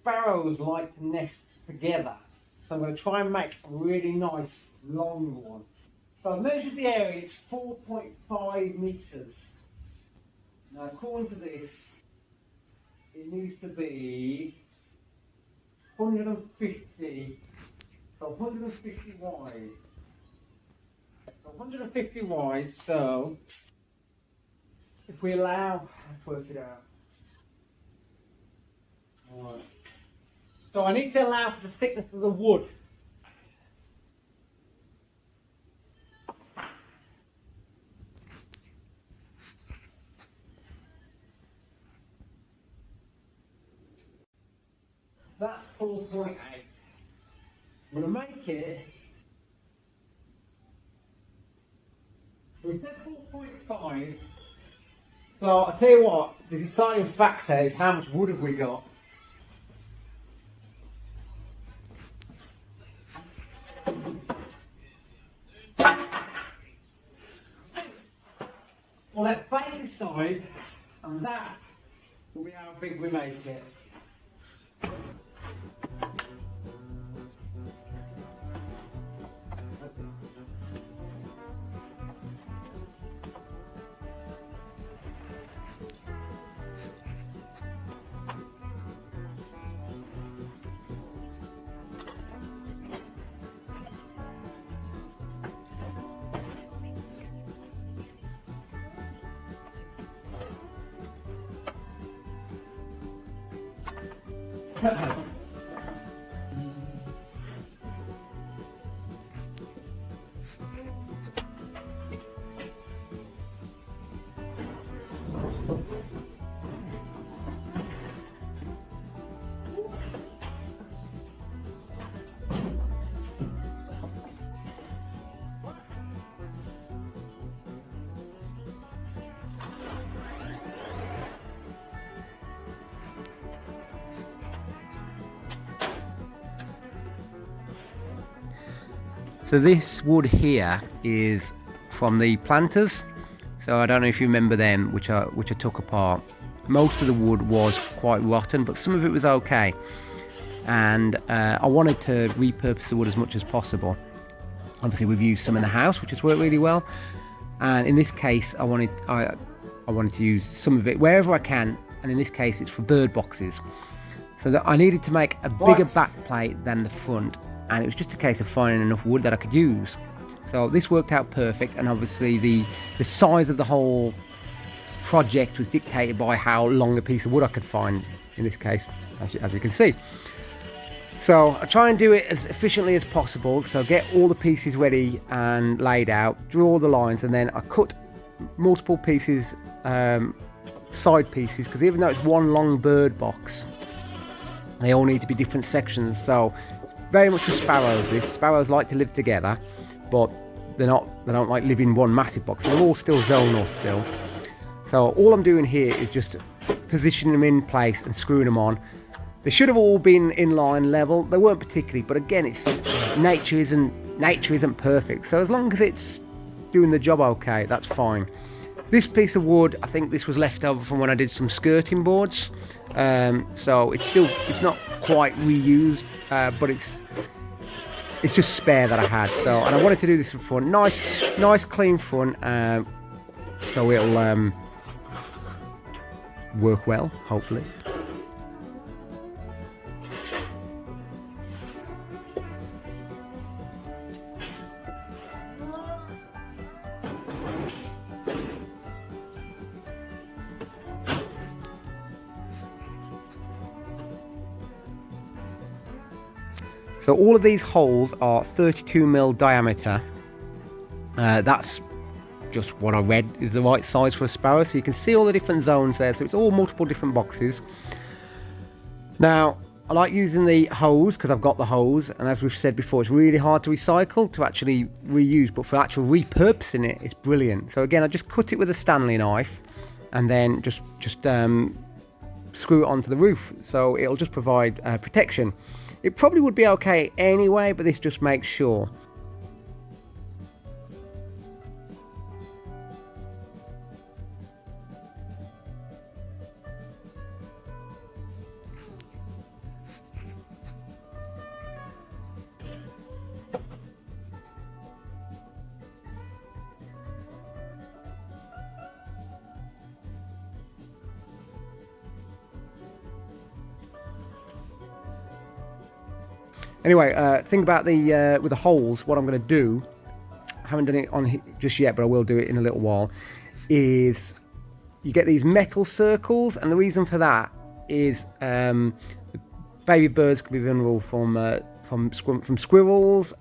sparrows like to nest together. So I'm going to try and make a really nice long one. So I've measured the area, it's 4.5 metres. Now according to this, it needs to be 150, so 150 wide. So 150 wide, so if we allow, let's work it out. Alright. So I need to allow for the thickness of the wood. That's 4.8. I'm going to make it, we said 4.5, so I'll tell you what, the deciding factor is how much wood have we got. Well, let fate decide, and that will be how big we make it. So this wood here is from the planters. So I don't know if you remember them, which I took apart. Most of the wood was quite rotten, but some of it was okay. And I wanted to repurpose the wood as much as possible. Obviously we've used some in the house, which has worked really well. And in this case, I wanted to use some of it wherever I can. And in this case, it's for bird boxes. So that I needed to make a bigger back plate than the front. And it was just a case of finding enough wood that I could use. So this worked out perfect, and obviously the size of the whole project was dictated by how long a piece of wood I could find, in this case, as you can see. So I try and do it as efficiently as possible, so get all the pieces ready and laid out, draw the lines, and then I cut multiple pieces, side pieces, because even though it's one long bird box, they all need to be different sections. So very much for sparrows. Sparrows like to live together, but they don't like live in one massive box. They're all still zonal still. So all I'm doing here is just positioning them in place and screwing them on. They should have all been in line level. They weren't particularly, but again, it's nature isn't perfect. So as long as it's doing the job okay, that's fine. This piece of wood, I think this was left over from when I did some skirting boards. So it's not quite reused, but it's just spare that I had. So, and I wanted to do this for front, nice clean front, so it'll work well, hopefully. So all of these holes are 32mm diameter. That's just what I read is the right size for a sparrow. So you can see all the different zones there. So it's all multiple different boxes. Now, I like using the hose because I've got the hose. And as we've said before, it's really hard to recycle, to actually reuse. But for actual repurposing it, it's brilliant. So again, I just cut it with a Stanley knife and then just screw it onto the roof. So it'll just provide protection. It probably would be okay anyway, but this just makes sure. Anyway, think about the with the holes. What I'm going to do, I haven't done it on just yet, but I will do it in a little while, is you get these metal circles, and the reason for that is baby birds can be vulnerable from squirrels,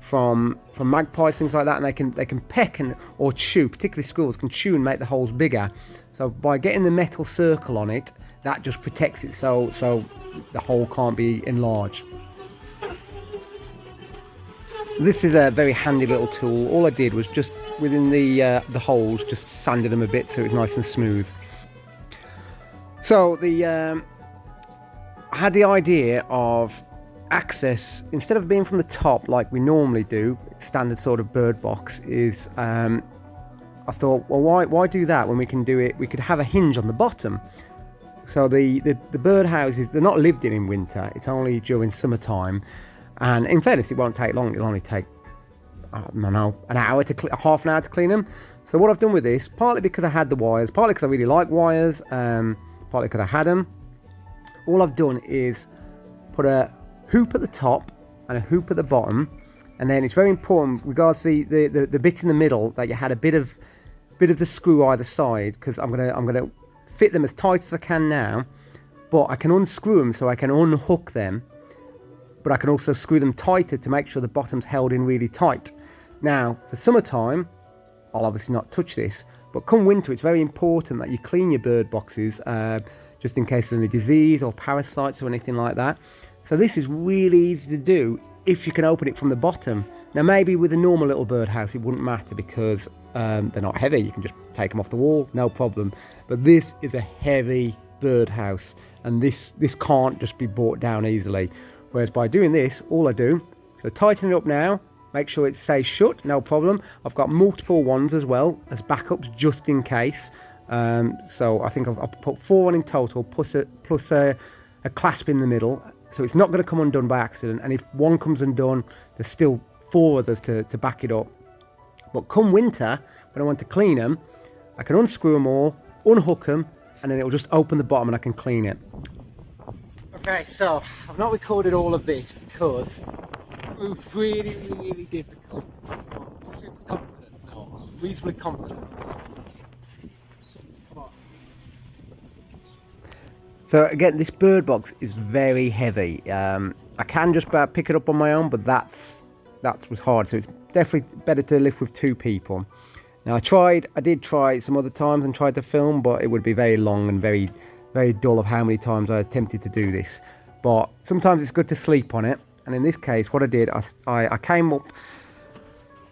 from magpies, things like that, and they can peck or chew. Particularly squirrels can chew and make the holes bigger. So by getting the metal circle on it, that just protects it, so the hole can't be enlarged. This is a very handy little tool. All I did was just within the holes, just sanded them a bit so it's nice and smooth. So I had the idea of access, instead of being from the top like we normally do, standard sort of bird box, is I thought, well, why do that when we can do it? We could have a hinge on the bottom. So the bird houses, they're not lived in winter. It's only during summertime. And in fairness, it won't take long. It'll only take, I don't know, half an hour to clean them. So what I've done with this, partly because I had the wires, partly because I really like wires, partly because I had them, all I've done is put a hoop at the top and a hoop at the bottom. And then it's very important, regards to the bit in the middle, that you had a bit of the screw either side, because I'm gonna fit them as tight as I can now, but I can unscrew them so I can unhook them. But I can also screw them tighter to make sure the bottom's held in really tight. Now, for summertime, I'll obviously not touch this, but come winter, it's very important that you clean your bird boxes, just in case of any disease or parasites or anything like that. So this is really easy to do if you can open it from the bottom. Now, maybe with a normal little birdhouse, it wouldn't matter because they're not heavy. You can just take them off the wall, no problem. But this is a heavy birdhouse, and this can't just be brought down easily. Whereas by doing this, all I do, so tighten it up now, make sure it stays shut, no problem. I've got multiple ones as well as backups just in case. So I think I've put 4 on in total, plus a clasp in the middle. So it's not going to come undone by accident. And if one comes undone, there's still 4 others to back it up. But come winter, when I want to clean them, I can unscrew them all, unhook them, and then it will just open the bottom and I can clean it. Okay, so I've not recorded all of this because it proved really, really difficult. I'm super confident now. I'm reasonably confident. So again, this bird box is very heavy. I can just about pick it up on my own, but that was hard. So it's definitely better to live with 2 people. Now I did try some other times and tried to film, but it would be very long and very dull of how many times I attempted to do this. But sometimes it's good to sleep on it, and in this case what I did, I came up,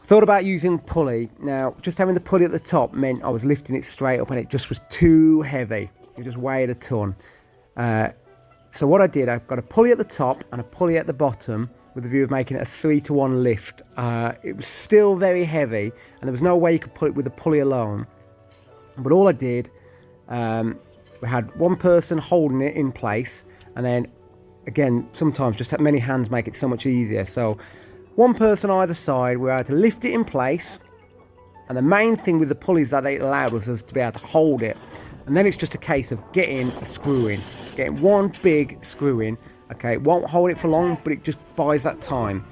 thought about using pulley. Now just having the pulley at the top meant I was lifting it straight up and it just was too heavy. It just weighed a ton. So what I did, I've got a pulley at the top and a pulley at the bottom with the view of making it a 3-to-1 lift. It was still very heavy and there was no way you could pull it with the pulley alone. But all I did, we had one person holding it in place, and then again, sometimes just many hands make it so much easier. So one person either side, we had to lift it in place, and the main thing with the pulleys that they allowed was us to be able to hold it. And then it's just a case of getting a screw in, getting one big screw in. Okay, it won't hold it for long, but it just buys that time.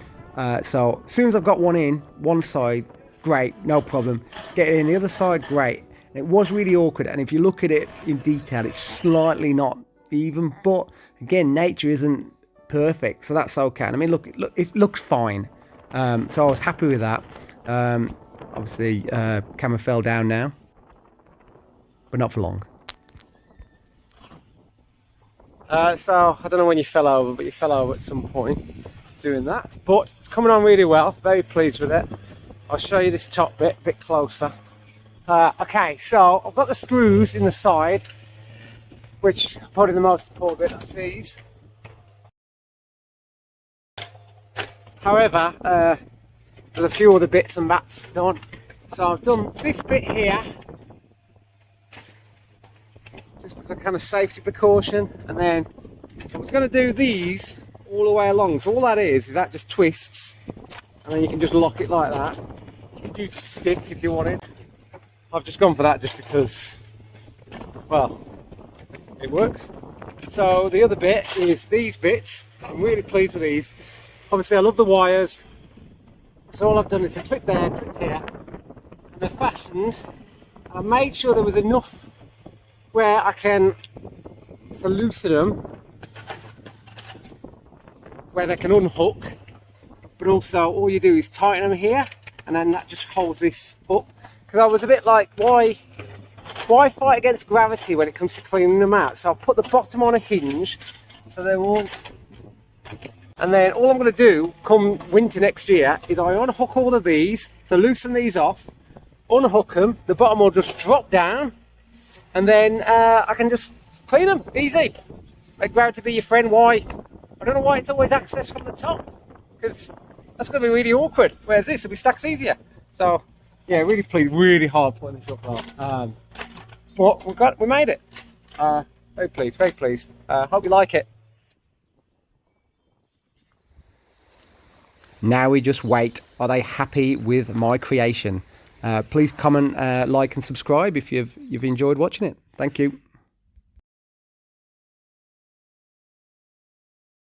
So as soon as I've got one in, one side, great, no problem. Get it in the other side, great. It was really awkward, and if you look at it in detail, it's slightly not even, but again, nature isn't perfect, so that's okay. And I mean, look, it looks fine. So I was happy with that. Obviously, camera fell down now, but not for long. So I don't know when you fell over, but you fell over at some point doing that. But it's coming on really well. Very pleased with it. I'll show you this top bit a bit closer. Okay, so I've got the screws in the side, which are probably the most important bit, that's these. However, there's a few other bits and bats done. So I've done this bit here, just as a kind of safety precaution, and then I was going to do these all the way along. So all that is that just twists, and then you can just lock it like that. You can use a stick if you wanted. I've just gone for that just because, well, it works. So the other bit is these bits, I'm really pleased with these. Obviously I love the wires, so all I've done is a clip there, clip here, and they're fastened. I made sure there was enough where I can loosen them, where they can unhook, but also all you do is tighten them here, and then that just holds this up. Because I was a bit like, why fight against gravity when it comes to cleaning them out? So I'll put the bottom on a hinge, so they're all... And then all I'm going to do come winter next year is I unhook all of these, to loosen these off, unhook them, the bottom will just drop down, and then I can just clean them, easy. Let gravity be your friend. Why? I don't know why it's always access from the top, because that's going to be really awkward, whereas this will be stacks easier. So yeah, really pleased, really hard putting this up though. But we made it. Very pleased, very pleased. Hope you like it. Now we just wait. Are they happy with my creation? Please comment, like and subscribe if you've enjoyed watching it. Thank you.